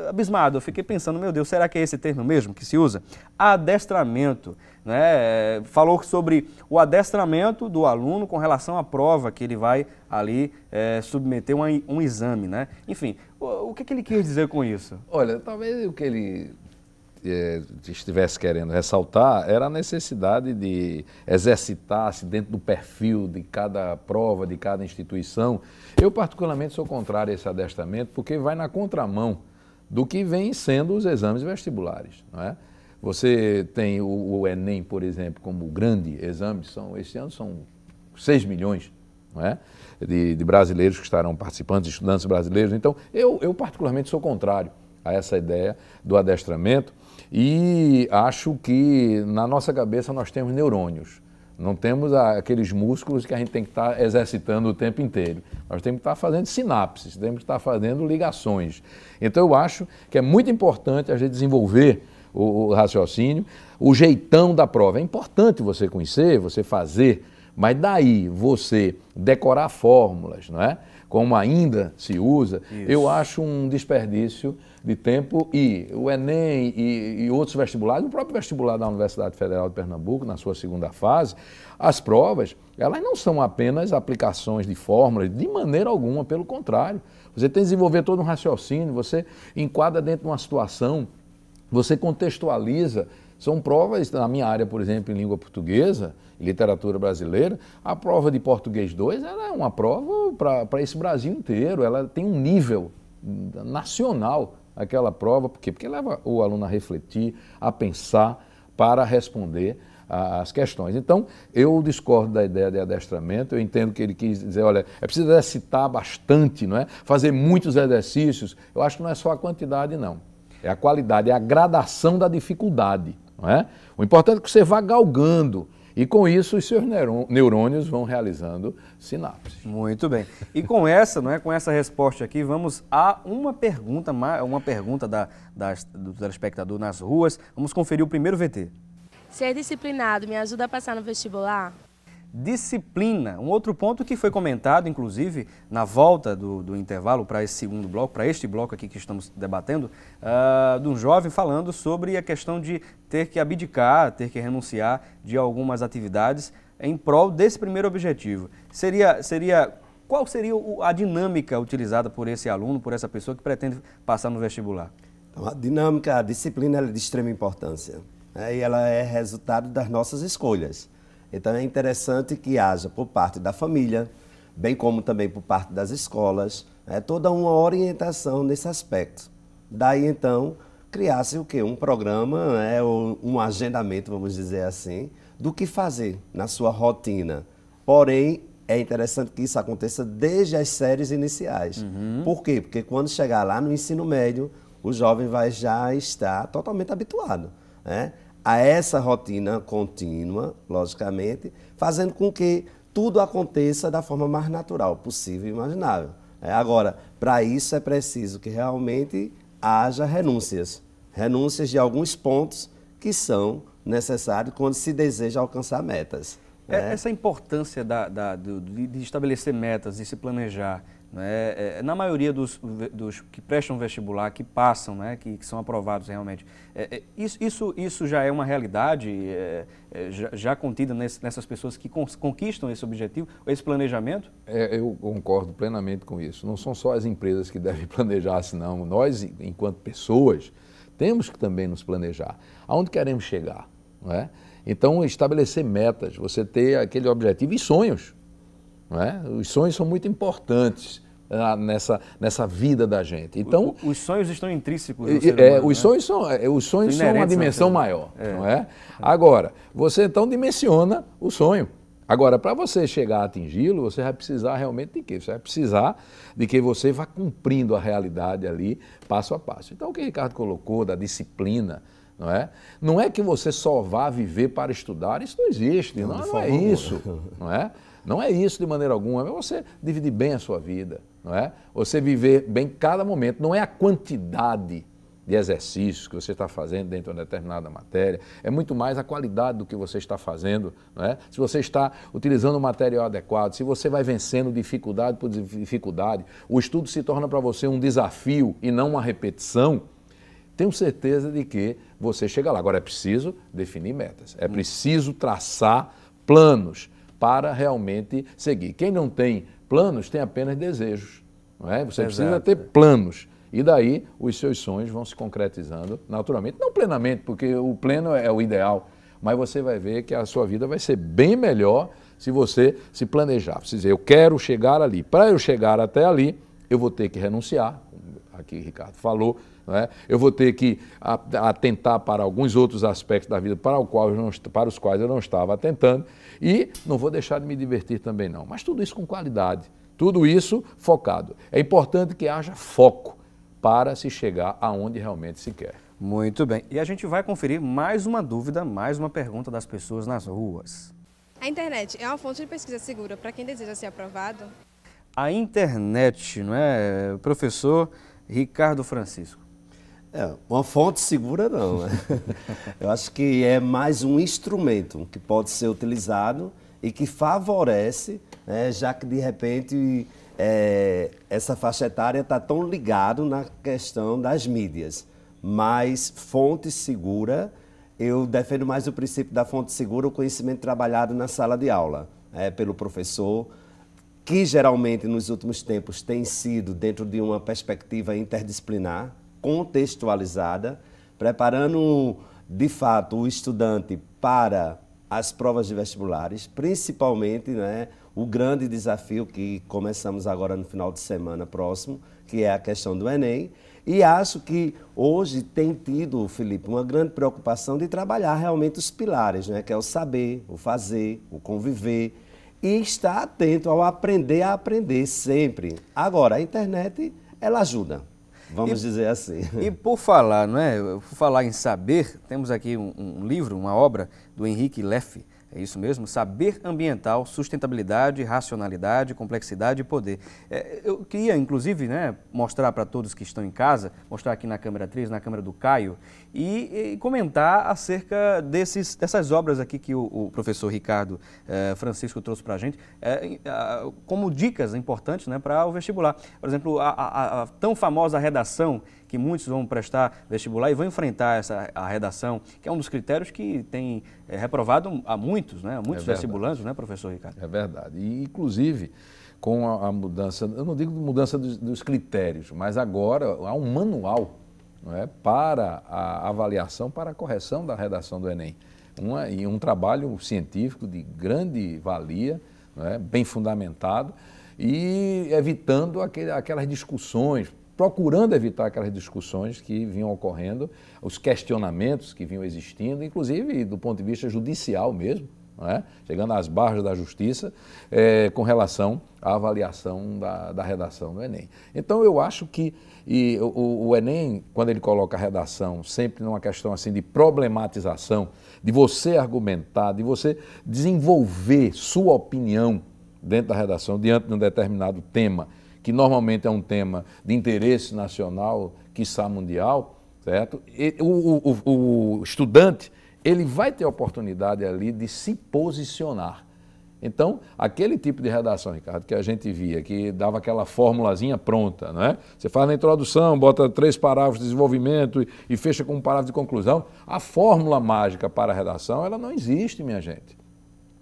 abismado. Eu fiquei pensando, meu Deus, será que é esse termo mesmo que se usa? Adestramento. Falou sobre o adestramento do aluno com relação à prova que ele vai ali submeter um exame, Enfim, o que ele quis dizer com isso? Olha, talvez o que ele estivesse querendo ressaltar era a necessidade de exercitar-se dentro do perfil de cada prova, de cada instituição. Eu particularmente sou contrário a esse adestramento porque vai na contramão do que vem sendo os exames vestibulares, Você tem o Enem, por exemplo, como grande exame, esse ano são 6 milhões de brasileiros que estarão participando, de estudantes brasileiros. Então, eu particularmente sou contrário a essa ideia do adestramento e acho que na nossa cabeça nós temos neurônios, não temos aqueles músculos que a gente tem que estar exercitando o tempo inteiro. Nós temos que estar fazendo sinapses, temos que estar fazendo ligações. Então, eu acho que é muito importante a gente desenvolver o raciocínio, o jeitão da prova. É importante você conhecer, você fazer Mas daí você decorar fórmulas, não é? Como ainda se usa, eu acho um desperdício de tempo. E o Enem e outros vestibulares, o próprio vestibular da Universidade Federal de Pernambuco, na sua segunda fase, as provas, elas não são apenas aplicações de fórmulas, de maneira alguma, pelo contrário. Você tem que desenvolver todo um raciocínio, você enquadra dentro de uma situação, você contextualiza. São provas, na minha área, por exemplo, em língua portuguesa, em literatura brasileira, a prova de português 2, ela é uma prova para esse Brasil inteiro, ela tem um nível nacional, aquela prova, por quê? Porque leva o aluno a refletir, a pensar, para responder as questões. Então, eu discordo da ideia de adestramento, eu entendo que ele quis dizer, olha, é preciso exercitar bastante, não é? Fazer muitos exercícios. Eu acho que não é só a quantidade, não. É a qualidade, é a gradação da dificuldade, não é? O importante é que você vá galgando e com isso os seus neurônios vão realizando sinapses. Muito bem. E com essa, não é, com essa resposta aqui, vamos a uma pergunta do telespectador nas ruas. Vamos conferir o primeiro VT. Ser disciplinado me ajuda a passar no vestibular? Disciplina, um outro ponto que foi comentado, inclusive, na volta do intervalo para esse segundo bloco, para este bloco aqui que estamos debatendo, de um jovem falando sobre a questão de ter que abdicar, ter que renunciar de algumas atividades em prol desse primeiro objetivo. Qual seria a dinâmica utilizada por esse aluno, por essa pessoa que pretende passar no vestibular? Então, a dinâmica, a disciplina é de extrema importância, né? E ela é resultado das nossas escolhas. Então é interessante que haja por parte da família, bem como também por parte das escolas, toda uma orientação nesse aspecto. Daí então criasse o quê? Um programa, ou um agendamento, vamos dizer assim, do que fazer na sua rotina. Porém, é interessante que isso aconteça desde as séries iniciais. Por quê? Porque quando chegar lá no ensino médio, o jovem vai já estar totalmente habituado, né, a essa rotina contínua, logicamente, fazendo com que tudo aconteça da forma mais natural possível e imaginável. Agora, para isso é preciso que realmente haja renúncias de alguns pontos que são necessários quando se deseja alcançar metas. Essa importância de estabelecer metas, de se planejar, né? Na maioria dos que prestam vestibular, que passam, né? que são aprovados realmente, isso já é uma realidade já contida nessas pessoas que conquistam esse objetivo, esse planejamento? Eu concordo plenamente com isso. Não são só as empresas que devem planejar, senão nós, enquanto pessoas, temos que também nos planejar. Aonde queremos chegar, não é? Então, estabelecer metas, você ter aquele objetivo e sonhos. Não é? Os sonhos são muito importantes nessa vida da gente. Então, os sonhos estão intrínsecos no ser humano, os sonhos são uma dimensão maior. Não é? Agora, você então dimensiona o sonho. Agora, para você chegar a atingi-lo, você vai precisar realmente de quê? Você vai precisar de que você vá cumprindo a realidade ali, passo a passo. Então, o que o Ricardo colocou da disciplina, não é que você só vá viver para estudar, isso não existe, não é isso, não é? Não é isso de maneira alguma, é você dividir bem a sua vida, não é? Você viver bem cada momento, não é a quantidade de exercícios que você está fazendo dentro de uma determinada matéria, é muito mais a qualidade do que você está fazendo, não é? Se você está utilizando o material adequado, se você vai vencendo dificuldade por dificuldade, o estudo se torna para você um desafio e não uma repetição, tenho certeza de que você chega lá. Agora é preciso definir metas, é preciso traçar planos para realmente seguir. Quem não tem planos tem apenas desejos, não é? Você precisa ter planos e daí os seus sonhos vão se concretizando naturalmente, não plenamente, porque o pleno é o ideal, mas você vai ver que a sua vida vai ser bem melhor se você se planejar. Você dizer, eu quero chegar ali. Para eu chegar até ali, eu vou ter que renunciar, aqui o Ricardo falou, não é? Eu vou ter que atentar para alguns outros aspectos da vida para os quais eu não estava atentando e não vou deixar de me divertir também não. Mas tudo isso com qualidade, tudo isso focado. É importante que haja foco para se chegar aonde realmente se quer. Muito bem. E a gente vai conferir mais uma dúvida, mais uma pergunta das pessoas nas ruas. A internet é uma fonte de pesquisa segura para quem deseja ser aprovado? A internet, não é, professor Ricardo Francisco? Uma fonte segura não, né? Eu acho que é mais um instrumento que pode ser utilizado e que favorece, né, já que de repente essa faixa etária está tão ligada na questão das mídias. Mas fonte segura, eu defendo mais o princípio da fonte segura, o conhecimento trabalhado na sala de aula, pelo professor, que geralmente nos últimos tempos tem sido dentro de uma perspectiva interdisciplinar, contextualizada, preparando de fato o estudante para as provas de vestibulares, principalmente, né, o grande desafio que começamos agora no final de semana próximo, que é a questão do Enem. E acho que hoje tem tido, Felipe, uma grande preocupação de trabalhar realmente os pilares, né, que é o saber, o fazer, o conviver, e estar atento ao aprender a aprender sempre. Agora, a internet, ela ajuda. Vamos dizer assim. E por falar, não é? Por falar em saber, temos aqui um livro, uma obra do Henrique Leffe, é isso mesmo? Saber Ambiental, Sustentabilidade, Racionalidade, Complexidade e Poder. Eu queria, inclusive, né, mostrar para todos que estão em casa, mostrar aqui na câmera 3, na câmera do Caio, e comentar acerca dessas obras aqui que o professor Ricardo Francisco trouxe para a gente, como dicas importantes, né, para o vestibular. Por exemplo, a tão famosa redação, que muitos vão prestar vestibular e vão enfrentar a redação, que é um dos critérios que tem reprovado a muitos, né? Muitos vestibulantes, né, professor Ricardo? É verdade. E, inclusive, com a mudança, eu não digo mudança dos critérios, mas agora há um manual, não é, para a avaliação, para a correção da redação do Enem. E um trabalho científico de grande valia, não é, bem fundamentado, e evitando aquelas discussões, procurando evitar aquelas discussões que vinham ocorrendo, os questionamentos que vinham existindo, inclusive do ponto de vista judicial mesmo, não é? Chegando às barras da justiça, com relação à avaliação da redação do Enem. Então eu acho que o Enem, quando ele coloca a redação sempre numa questão assim de problematização, de você argumentar, de você desenvolver sua opinião dentro da redação, diante de um determinado tema, que normalmente é um tema de interesse nacional, quiçá mundial, certo? O estudante, ele vai ter a oportunidade ali de se posicionar. Então, aquele tipo de redação, Ricardo, que a gente via, que dava aquela formulazinha pronta, não é? Você faz na introdução, bota 3 parágrafos de desenvolvimento e fecha com um parágrafo de conclusão. A fórmula mágica para a redação, ela não existe, minha gente.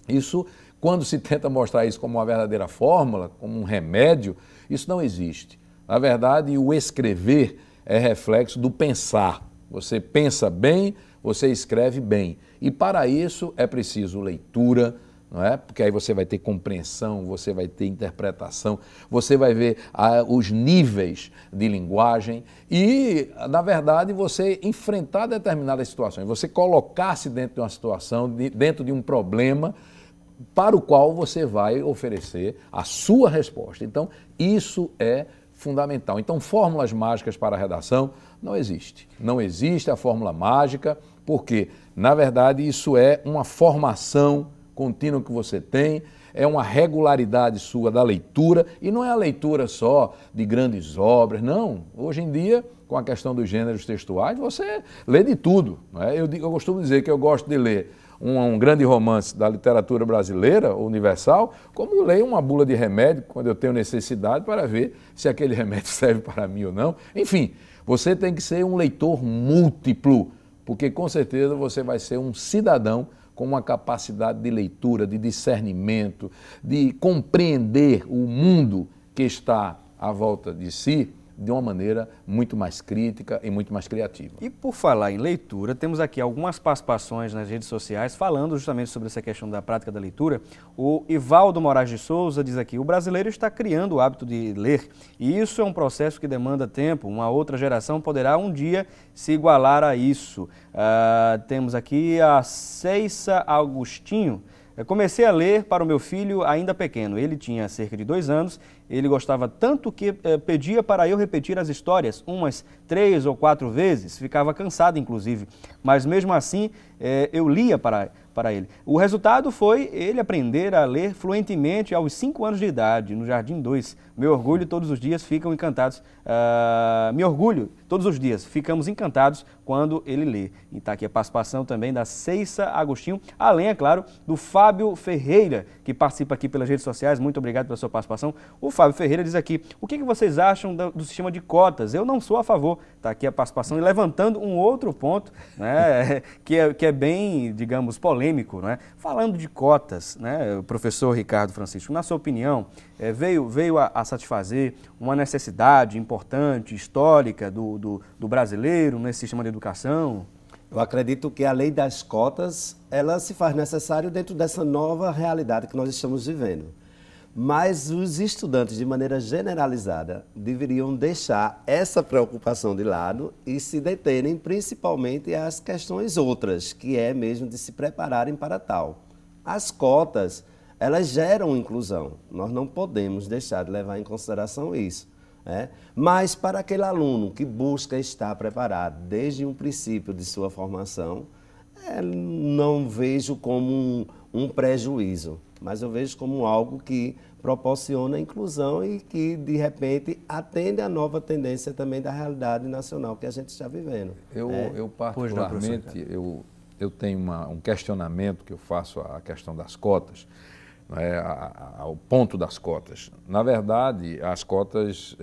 Isso, quando se tenta mostrar isso como uma verdadeira fórmula, como um remédio, isso não existe. Na verdade, o escrever é reflexo do pensar. Você pensa bem, você escreve bem. E para isso é preciso leitura, não é? Porque aí você vai ter compreensão, você vai ter interpretação, você vai ver os níveis de linguagem e, na verdade, você enfrentar determinadas situações, você colocar-se dentro de uma situação, dentro de um problema, para o qual você vai oferecer a sua resposta. Então, isso é fundamental. Então, fórmulas mágicas para a redação não existe. Não existe a fórmula mágica, porque, na verdade, isso é uma formação contínua que você tem, é uma regularidade sua da leitura, e não é a leitura só de grandes obras, não. Hoje em dia, com a questão dos gêneros textuais, você lê de tudo, não é? Eu costumo dizer que eu gosto de ler um grande romance da literatura brasileira, universal, como eu leio uma bula de remédio quando eu tenho necessidade para ver se aquele remédio serve para mim ou não. Enfim, você tem que ser um leitor múltiplo, porque com certeza você vai ser um cidadão com uma capacidade de leitura, de discernimento, de compreender o mundo que está à volta de si de uma maneira muito mais crítica e muito mais criativa. E por falar em leitura, temos aqui algumas participações nas redes sociais falando justamente sobre essa questão da prática da leitura. O Ivaldo Moraes de Souza diz aqui: o brasileiro está criando o hábito de ler e isso é um processo que demanda tempo. Uma outra geração poderá um dia se igualar a isso. Temos aqui a Ceissa Agostinho. Comecei a ler para o meu filho ainda pequeno. Ele tinha cerca de 2 anos Ele gostava tanto que pedia para eu repetir as histórias umas 3 ou 4 vezes, ficava cansado inclusive, mas mesmo assim eu lia para ele. O resultado foi ele aprender a ler fluentemente aos 5 anos de idade, no Jardim 2. Meu orgulho, todos os dias ficam encantados. Me orgulho, todos os dias ficamos encantados quando ele lê. E está aqui a participação também da Ceissa Agostinho, além, é claro, do Fábio Ferreira, que participa aqui pelas redes sociais. Muito obrigado pela sua participação. O Fábio Ferreira diz aqui, o que vocês acham do sistema de cotas? Eu não sou a favor. Está aqui a participação e levantando um outro ponto, né, que é bem, digamos, polêmico, né? Falando de cotas, né, o professor Ricardo Francisco, na sua opinião, veio a satisfazer uma necessidade importante, histórica do brasileiro nesse sistema de educação? Eu acredito que a lei das cotas, ela se faz necessária dentro dessa nova realidade que nós estamos vivendo. Mas os estudantes, de maneira generalizada, deveriam deixar essa preocupação de lado e se deterem principalmente às questões outras, que é mesmo de se prepararem para tal. As cotas, elas geram inclusão, nós não podemos deixar de levar em consideração isso. Mas para aquele aluno que busca estar preparado desde um princípio de sua formação, não vejo como um prejuízo, mas eu vejo como algo que proporciona a inclusão e que, de repente, atende à nova tendência também da realidade nacional que a gente está vivendo. Eu particularmente, eu tenho um questionamento que eu faço à questão das cotas, ao ponto das cotas. Na verdade, as cotas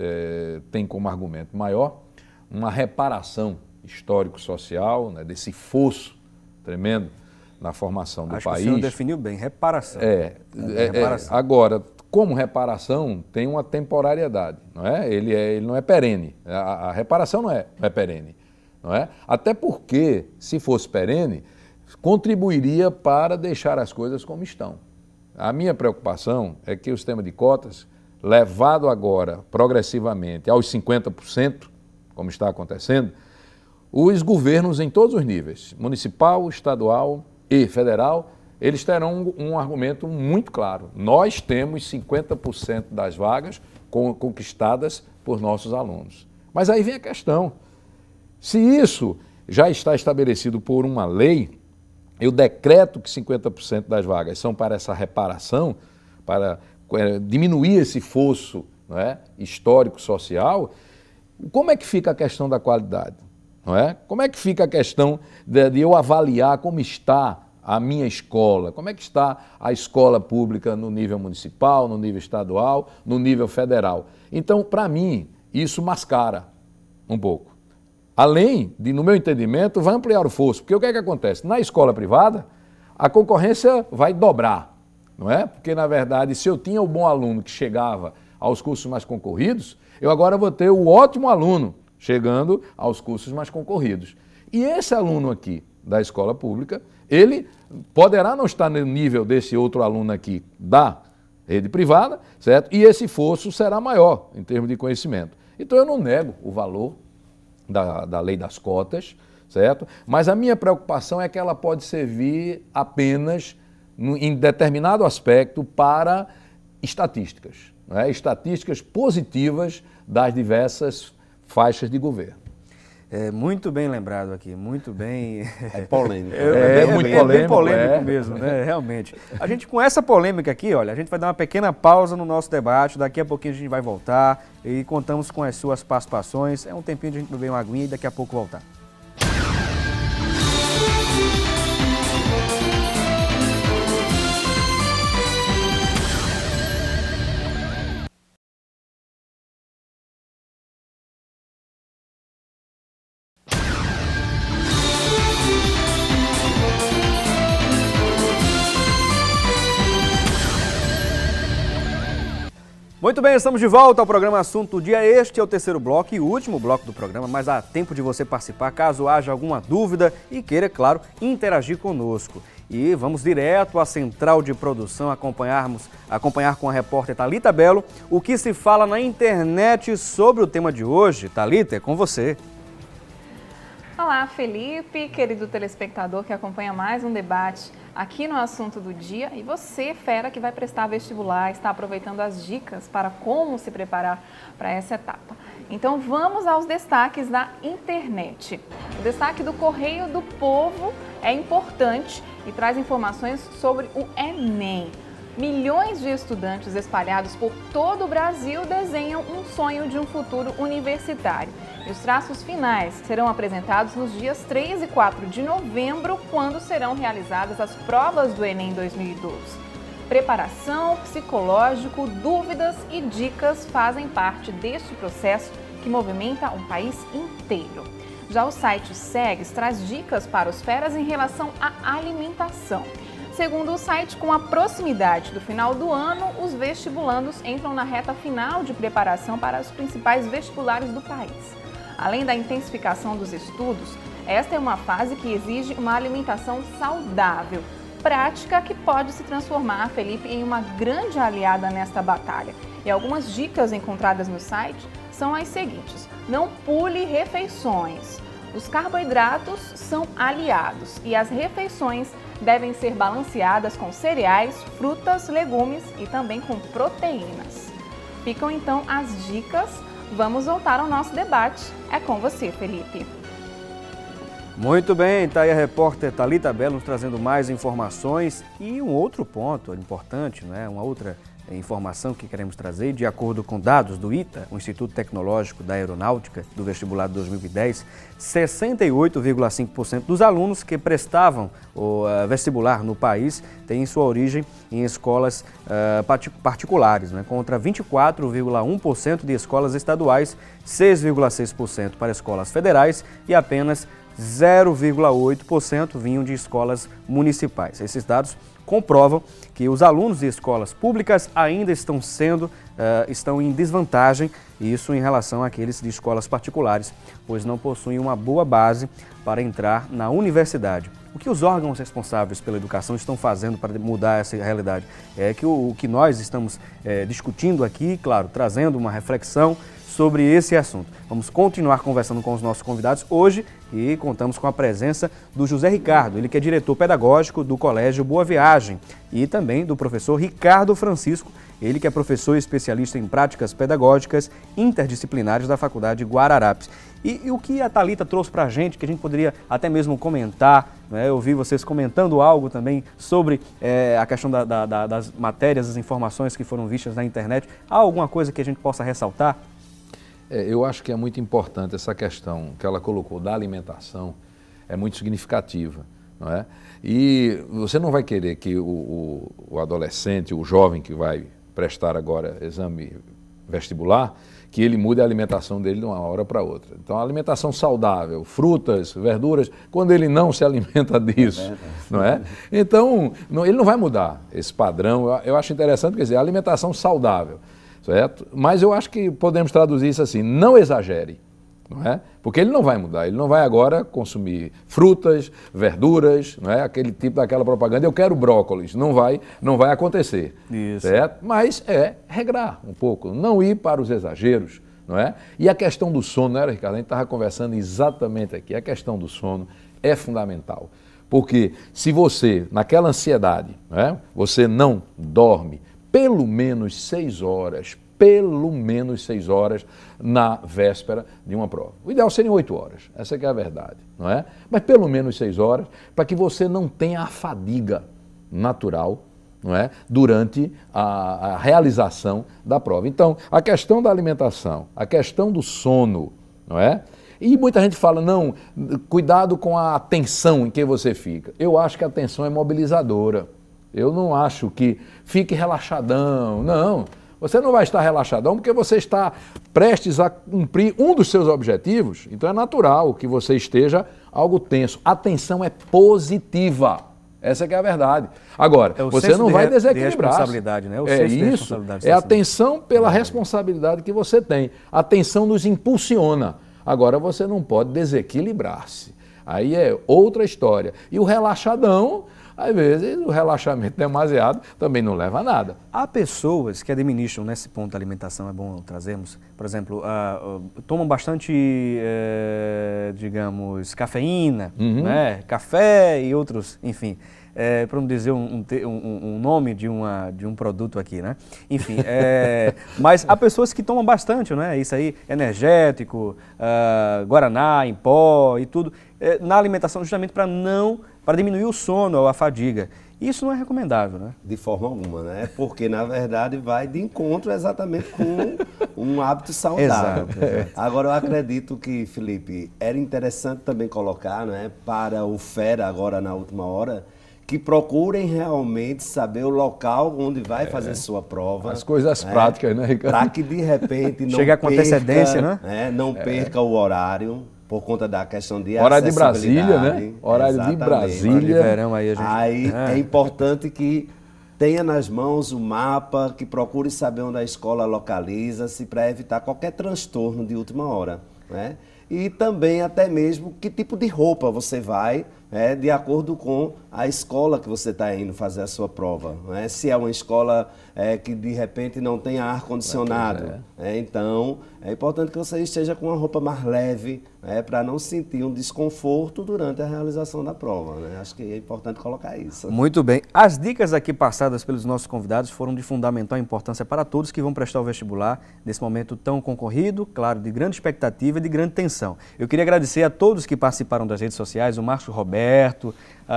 têm como argumento maior uma reparação histórico-social, né, desse fosso tremendo na formação do país. Acho que o senhor definiu bem, reparação. Reparação. Agora, como reparação, tem uma temporariedade, não é? Ele não é perene. A reparação não é perene, não é? Até porque, se fosse perene, contribuiria para deixar as coisas como estão. A minha preocupação é que o sistema de cotas, levado agora progressivamente aos 50%, como está acontecendo, os governos em todos os níveis, municipal, estadual e federal, eles terão um argumento muito claro. Nós temos 50% das vagas conquistadas por nossos alunos. Mas aí vem a questão, se isso já está estabelecido por uma lei, eu decreto que 50% das vagas são para essa reparação, para diminuir esse fosso, não é, histórico-social, como é que fica a questão da qualidade? Não é? Como é que fica a questão de eu avaliar como está a minha escola, como é que está a escola pública no nível municipal, no nível estadual, no nível federal? Então, para mim, isso mascara um pouco. Além de, no meu entendimento, vai ampliar o fosso, porque o que é que acontece? Na escola privada, a concorrência vai dobrar, não é? Porque, na verdade, se eu tinha o bom aluno que chegava aos cursos mais concorridos, eu agora vou ter o ótimo aluno chegando aos cursos mais concorridos. E esse aluno aqui da escola pública, ele poderá não estar no nível desse outro aluno aqui da rede privada, certo? E esse fosso será maior em termos de conhecimento. Então eu não nego o valor da lei das cotas, certo? Mas a minha preocupação é que ela pode servir apenas em determinado aspecto para estatísticas, né? Estatísticas positivas das diversas faixas de governo. Muito bem lembrado aqui, muito bem... É polêmico. Bem polêmico mesmo, né? Realmente. A gente, com essa polêmica aqui, olha, a gente vai dar uma pequena pausa no nosso debate, daqui a pouquinho a gente vai voltar e contamos com as suas participações. É um tempinho de a gente beber uma aguinha e daqui a pouco voltar. Muito bem, estamos de volta ao programa Assunto do Dia. Este é o terceiro bloco e último bloco do programa, mas há tempo de você participar caso haja alguma dúvida e queira, claro, interagir conosco. E vamos direto à central de produção acompanhar com a repórter Thalita Belo o que se fala na internet sobre o tema de hoje. Thalita, é com você. Olá, Felipe, querido telespectador que acompanha mais um debate aqui no Assunto do Dia. E você, fera, que vai prestar vestibular, está aproveitando as dicas para como se preparar para essa etapa. Então vamos aos destaques da internet. O destaque do Correio do Povo é importante e traz informações sobre o Enem. Milhões de estudantes espalhados por todo o Brasil desenham um sonho de um futuro universitário. E os traços finais serão apresentados nos dias 3 e 4 de novembro, quando serão realizadas as provas do Enem 2012. Preparação, psicológico, dúvidas e dicas fazem parte deste processo que movimenta um país inteiro. Já o site SEGS traz dicas para os feras em relação à alimentação. Segundo o site, com a proximidade do final do ano, os vestibulandos entram na reta final de preparação para os principais vestibulares do país. Além da intensificação dos estudos, esta é uma fase que exige uma alimentação saudável, prática que pode se transformar, Felipe, em uma grande aliada nesta batalha. E algumas dicas encontradas no site são as seguintes: não pule refeições. Os carboidratos são aliados e as refeições devem ser balanceadas com cereais, frutas, legumes e também com proteínas. Ficam então as dicas. Vamos voltar ao nosso debate. É com você, Felipe. Muito bem, está aí a repórter Thalita Belo nos trazendo mais informações e um outro ponto importante, né? Uma outra informação que queremos trazer, de acordo com dados do ITA, o Instituto Tecnológico da Aeronáutica, do vestibular de 2010, 68,5% dos alunos que prestavam o vestibular no país têm sua origem em escolas particulares, né? Contra 24,1% de escolas estaduais, 6,6% para escolas federais e apenas 0,8% vinham de escolas municipais. Esses dados comprovam que os alunos de escolas públicas ainda estão em desvantagem, isso em relação àqueles de escolas particulares, pois não possuem uma boa base para entrar na universidade. O que os órgãos responsáveis pela educação estão fazendo para mudar essa realidade? É que o que nós estamos discutindo aqui, claro, trazendo uma reflexão sobre esse assunto. Vamos continuar conversando com os nossos convidados hoje e contamos com a presença do José Ricardo, ele que é diretor pedagógico do Colégio Boa Viagem, e também do professor Ricardo Francisco, ele que é professor e especialista em práticas pedagógicas interdisciplinares da Faculdade Guararapes. E o que a Thalita trouxe para a gente, que a gente poderia até mesmo comentar, né? Eu vi vocês comentando algo também sobre a questão das matérias, das informações que foram vistas na internet. Há alguma coisa que a gente possa ressaltar? Eu acho que é muito importante essa questão que ela colocou da alimentação, é muito significativa, não é? E você não vai querer que o adolescente, o jovem que vai prestar agora exame vestibular, que ele mude a alimentação dele de uma hora para outra. Então, a alimentação saudável, frutas, verduras, quando ele não se alimenta disso, não é? Então, ele não vai mudar esse padrão. Eu acho interessante, quer dizer, a alimentação saudável. Certo? Mas eu acho que podemos traduzir isso assim: não exagere, não é? Porque ele não vai mudar, ele não vai agora consumir frutas, verduras, não é? Aquele tipo daquela propaganda, eu quero brócolis, não vai acontecer, isso. Certo? Mas regrar um pouco, não ir para os exageros, não é? E a questão do sono, não era, Ricardo? A gente estava conversando exatamente aqui, a questão do sono é fundamental, porque se você, naquela ansiedade, não é? Você não dorme pelo menos 6 horas na véspera de uma prova. O ideal seriam 8 horas, essa que é a verdade, não é? Mas pelo menos 6 horas, para que você não tenha a fadiga natural, não é? Durante a realização da prova. Então, a questão da alimentação, a questão do sono, não é? E muita gente fala, não, cuidado com a tensão em que você fica. Eu acho que a tensão é mobilizadora. Eu não acho que fique relaxadão, não. Você não vai estar relaxadão porque você está prestes a cumprir um dos seus objetivos, então é natural que você esteja algo tenso. A tensão é positiva, essa que é a verdade. Agora, você não vai desequilibrar. Responsabilidade, né? É isso, é a tensão pela responsabilidade que você tem. A tensão nos impulsiona. Agora, você não pode desequilibrar-se. Aí é outra história. E o relaxadão, às vezes, o relaxamento demasiado também não leva a nada. Há pessoas que administram nesse ponto da alimentação, é bom trazermos, por exemplo, tomam bastante, digamos, cafeína, né? Café e outros, enfim. para não dizer um nome de um produto aqui, né? Enfim, mas há pessoas que tomam bastante, né? Isso aí, energético, guaraná em pó e tudo, na alimentação justamente para diminuir o sono ou a fadiga. Isso não é recomendável, né? De forma alguma, né? Porque, na verdade, vai de encontro exatamente com um hábito saudável. Exato. Agora, eu acredito que, Felipe, era interessante também colocar, né, para o fera agora na última hora, que procurem realmente saber o local onde vai fazer sua prova. As coisas práticas, né, Ricardo? Para que, de repente, não chega com antecedência, né? Não perca o horário. Por conta da questão de horário de Brasília, né? Horário de Brasília. De verão aí a gente... Aí é importante que tenha nas mãos o mapa, que procure saber onde a escola localiza-se para evitar qualquer transtorno de última hora, né? E também até mesmo que tipo de roupa você vai, de acordo com a escola que você está indo fazer a sua prova, né? Se é uma escola que de repente não tem ar-condicionado, então é importante que você esteja com uma roupa mais leve, para não sentir um desconforto durante a realização da prova, né? Acho que é importante colocar isso. Muito bem. As dicas aqui passadas pelos nossos convidados foram de fundamental importância para todos que vão prestar o vestibular nesse momento tão concorrido, claro, de grande expectativa e de grande tensão. Eu queria agradecer a todos que participaram das redes sociais, o Márcio Roberto,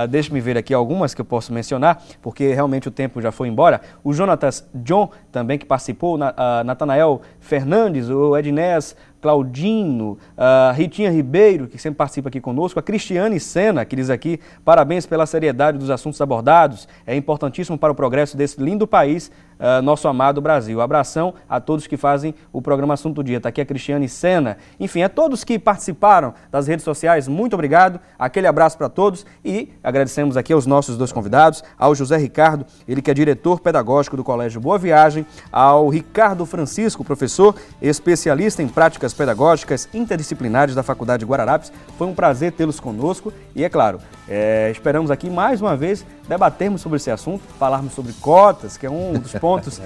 deixe-me ver aqui algumas que eu posso mencionar, porque realmente o tempo já foi embora. O Jonatas John também que participou, Natanael Fernandes, o Ednés Claudino, a Ritinha Ribeiro, que sempre participa aqui conosco, a Cristiane Sena, que diz aqui, parabéns pela seriedade dos assuntos abordados, é importantíssimo para o progresso desse lindo país, nosso amado Brasil. Abração a todos que fazem o programa Assunto do Dia. Está aqui a Cristiane Sena. Enfim, a todos que participaram das redes sociais, muito obrigado, aquele abraço para todos e agradecemos aqui aos nossos dois convidados, ao José Ricardo, ele que é diretor pedagógico do Colégio Boa Viagem, ao Ricardo Francisco, professor especialista em práticas pedagógicas interdisciplinares da Faculdade Guararapes. Foi um prazer tê-los conosco e, é claro, esperamos aqui mais uma vez debatermos sobre esse assunto, falarmos sobre cotas, que é um dos pontos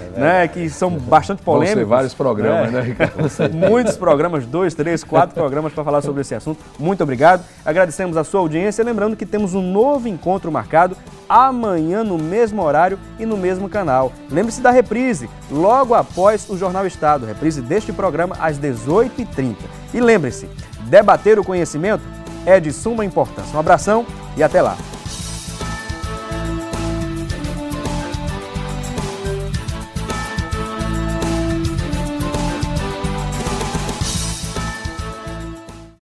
que são bastante polêmicos. Vão ser vários programas, né, Ricardo? Muitos programas, 2, 3, 4 programas para falar sobre esse assunto. Muito obrigado. Agradecemos a sua audiência, lembrando que temos um novo encontro marcado amanhã no mesmo horário e no mesmo canal. Lembre-se da reprise, logo após o Jornal Estado, reprise deste programa às 18h30. E lembre-se, debater o conhecimento é de suma importância. Um abração e até lá.